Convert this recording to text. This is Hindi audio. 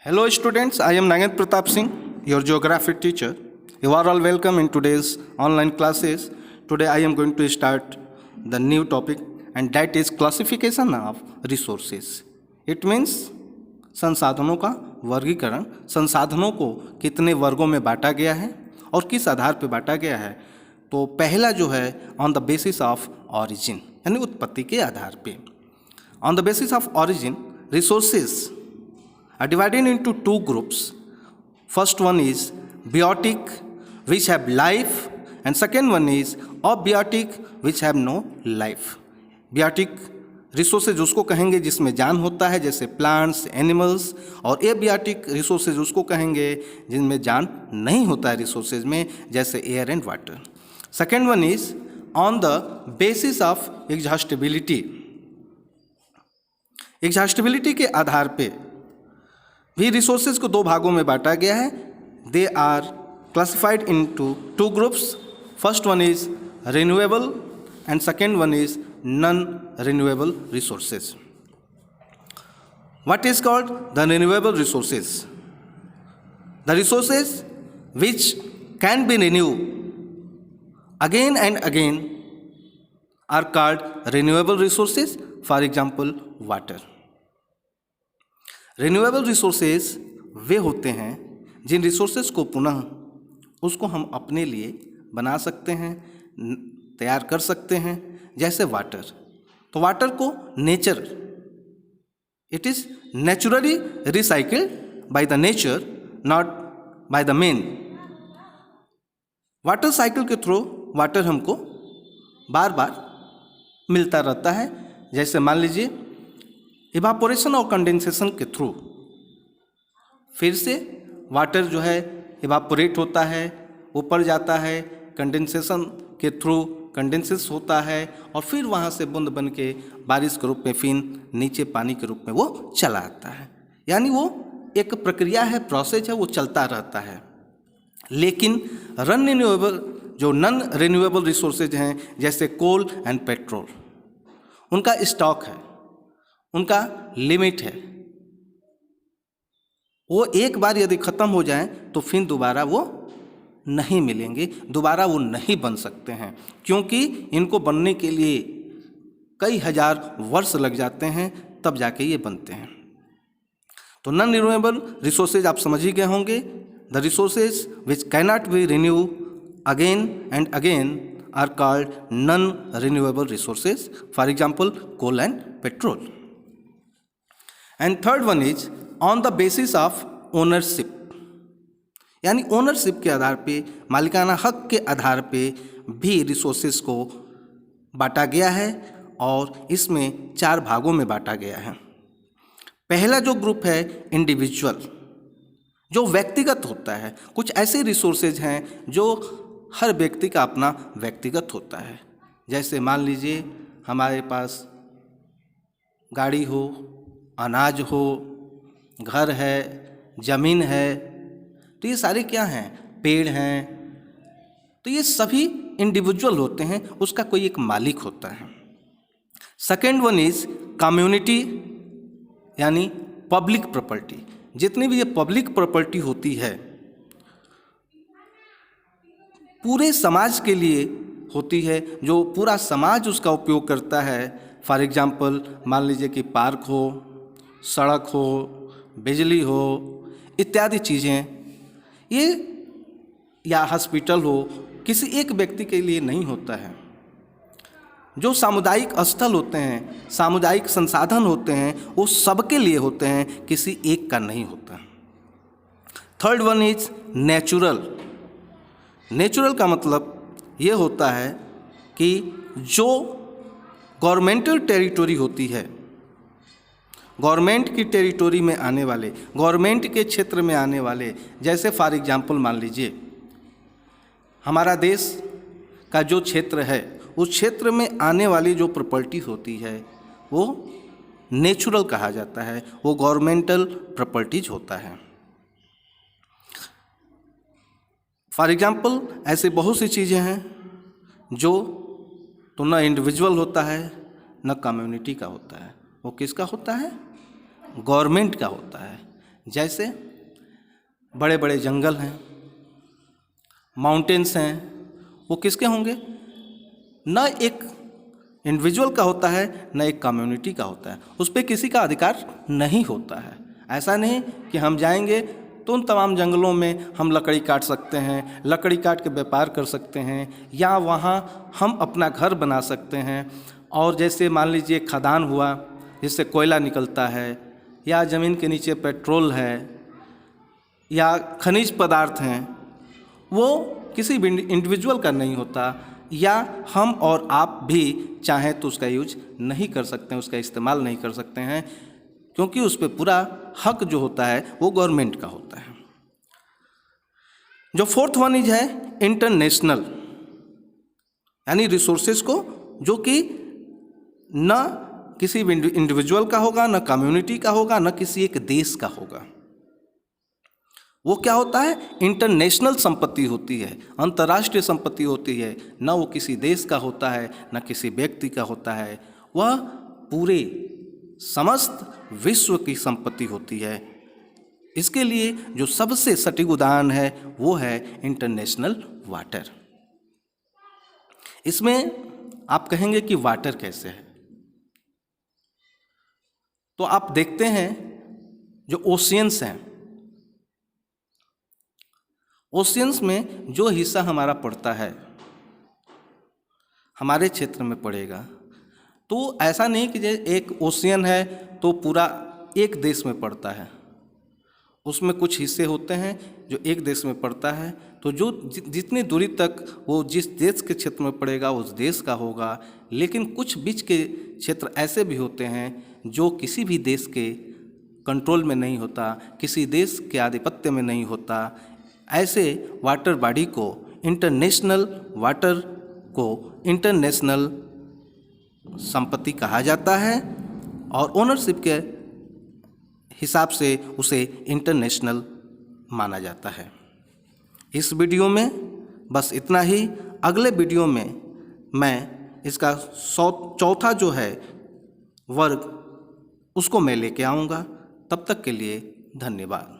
Hello students, I am Nagen Pratap Singh, your geography teacher. You are all welcome in today's online classes. Today I am going to start the new topic and that is classification of resources. It means संसाधनों का वर्गीकरण, संसाधनों को कितने वर्गों में बांटा गया है और किस आधार पर बांटा गया है। तो पहला जो है on the basis of origin यानी उत्पत्ति के आधार पे। On the basis of origin resources are divided into two groups. First one is biotic, which have life, and second one is abiotic, which have no life. Biotic resources उसको कहेंगे जिसमें जान होता है, जैसे प्लांट्स, एनिमल्स, और एबियोटिक रिसोर्सेज उसको कहेंगे जिनमें जान नहीं होता है रिसोर्सेज में, जैसे air and water. Second one is on the basis of exhaustibility. Exhaustibility के आधार पे भी रिसोर्सेज को दो भागों में बांटा गया है. They are classified into two groups. First one is renewable and second one is non renewable resources. What is called the renewable resources? The resources which can be renew again and again are called renewable resources. For example water. Renewable resources वे होते हैं जिन रिसोर्सेज को पुनः उसको हम अपने लिए बना सकते हैं, तैयार कर सकते हैं, जैसे वाटर. तो वाटर को nature, it is naturally recycled by the nature, not by the man. Water cycle के थ्रू वाटर हमको बार बार मिलता रहता है. जैसे मान लीजिए इवापोरेशन और कंडेंसेशन के थ्रू फिर से वाटर जो है इवापोरेट होता है, ऊपर जाता है, कंडेंसेशन के थ्रू कंडेंसेस होता है और फिर वहाँ से बूंद बन के बारिश के रूप में फिर नीचे पानी के रूप में वो चला आता है. यानी वो एक प्रक्रिया है, प्रोसेस है, वो चलता रहता है. लेकिन जो नॉन रिन्यूएबल रिसोर्सेज हैं जैसे कोल एंड पेट्रोल, उनका स्टॉक है, उनका लिमिट है. वो एक बार यदि ख़त्म हो जाए तो फिर दोबारा वो नहीं मिलेंगे, दोबारा वो नहीं बन सकते हैं, क्योंकि इनको बनने के लिए कई हजार वर्ष लग जाते हैं, तब जाके ये बनते हैं. तो नॉन रिन्यूएबल रिसोर्सेज आप समझ ही गए होंगे. The resources which cannot be renew again and again are called non renewable resources. For example coal and petrol. And third one is on the basis of ownership. यानी ओनरशिप के आधार पे, मालिकाना हक के आधार पे भी रिसोर्सेज को बांटा गया है और इसमें चार भागों में बांटा गया है. पहला जो ग्रुप है इंडिविजुअल, जो व्यक्तिगत होता है. कुछ ऐसे रिसोर्सेज हैं जो हर व्यक्ति का अपना व्यक्तिगत होता है. जैसे मान लीजिए हमारे पास गाड़ी हो, अनाज हो, घर है, ज़मीन है, तो ये सारे क्या हैं? पेड़ हैं. तो ये सभी इंडिविजुअल होते हैं, उसका कोई एक मालिक होता है. सेकेंड वन इज कम्युनिटी यानी पब्लिक प्रॉपर्टी. जितनी भी ये पब्लिक प्रॉपर्टी होती है पूरे समाज के लिए होती है, जो पूरा समाज उसका उपयोग करता है. फॉर एग्जाम्पल मान लीजिए कि पार्क हो, सड़क हो, बिजली हो, इत्यादि चीज़ें, ये या हॉस्पिटल हो, किसी एक व्यक्ति के लिए नहीं होता है. जो सामुदायिक स्थल होते हैं, सामुदायिक संसाधन होते हैं, वो सबके लिए होते हैं, किसी एक का नहीं होता. Third one is natural. Natural का मतलब ये होता है कि जो गवर्नमेंटल टेरिटोरी होती है, गवर्नमेंट की टेरिटोरी में आने वाले, गवर्नमेंट के क्षेत्र में आने वाले, जैसे फॉर एग्जांपल मान लीजिए हमारा देश का जो क्षेत्र है, उस क्षेत्र में आने वाली जो प्रॉपर्टी होती है वो नेचुरल कहा जाता है, वो गवर्नमेंटल प्रॉपर्टीज होता है. फॉर एग्जांपल ऐसे बहुत सी चीज़ें हैं जो तो न इंडिविजुअल होता है न कम्युनिटी का होता है, वो किसका होता है? गवर्नमेंट का होता है. जैसे बड़े बड़े जंगल हैं, माउंटेन्स हैं, वो किसके होंगे? न एक इंडिविजुअल का होता है, न एक कम्युनिटी का होता है, उस पर किसी का अधिकार नहीं होता है। ऐसा नहीं कि हम जाएंगे तो उन तमाम जंगलों में हम लकड़ी काट सकते हैं, लकड़ी काट के व्यापार कर सकते हैं, या वहाँ हम अपना घर बना सकते हैं। और जैसे मान लीजिए खदान हुआ, जिससे कोयला निकलता है, या ज़मीन के नीचे पेट्रोल है, या खनिज पदार्थ हैं, वो किसी भी इंडिविजुअल का नहीं होता, या हम और आप भी चाहें तो उसका यूज नहीं कर सकते हैं, उसका इस्तेमाल नहीं कर सकते हैं, क्योंकि उस पर पूरा हक जो होता है वो गवर्नमेंट का होता है। जो फोर्थ वन इज है इंटरनेशनल, यानी रिसोर्सेज को जो कि न किसी भी इंडिविजुअल का होगा, न कम्युनिटी का होगा, न किसी एक देश का होगा। वो क्या होता है? इंटरनेशनल संपत्ति होती है, अंतर्राष्ट्रीय संपत्ति होती है। न वो किसी देश का होता है, न किसी व्यक्ति का होता है, वह पूरे समस्त विश्व की संपत्ति होती है। इसके लिए जो सबसे सटीक उदाहरण है वो है इंटरनेशनल वाटर। इसमें आप कहेंगे कि वाटर कैसे है, तो आप देखते हैं जो ओशियंस हैं, ओशियंस में जो हिस्सा हमारा पड़ता है हमारे क्षेत्र में पड़ेगा। तो ऐसा नहीं कि एक ओशियन है तो पूरा एक देश में पड़ता है, उसमें कुछ हिस्से होते हैं जो एक देश में पड़ता है। तो जो जितनी दूरी तक वो जिस देश के क्षेत्र में पड़ेगा उस देश का होगा। लेकिन कुछ बीच के क्षेत्र ऐसे भी होते हैं जो किसी भी देश के कंट्रोल में नहीं होता, किसी देश के आधिपत्य में नहीं होता। ऐसे वाटर बॉडी को, इंटरनेशनल वाटर को इंटरनेशनल संपत्ति कहा जाता है और ओनरशिप के हिसाब से उसे इंटरनेशनल माना जाता है। इस वीडियो में बस इतना ही। अगले वीडियो में मैं इसका चौथा जो है वर्ग उसको मैं लेके आऊँगा। तब तक के लिए धन्यवाद।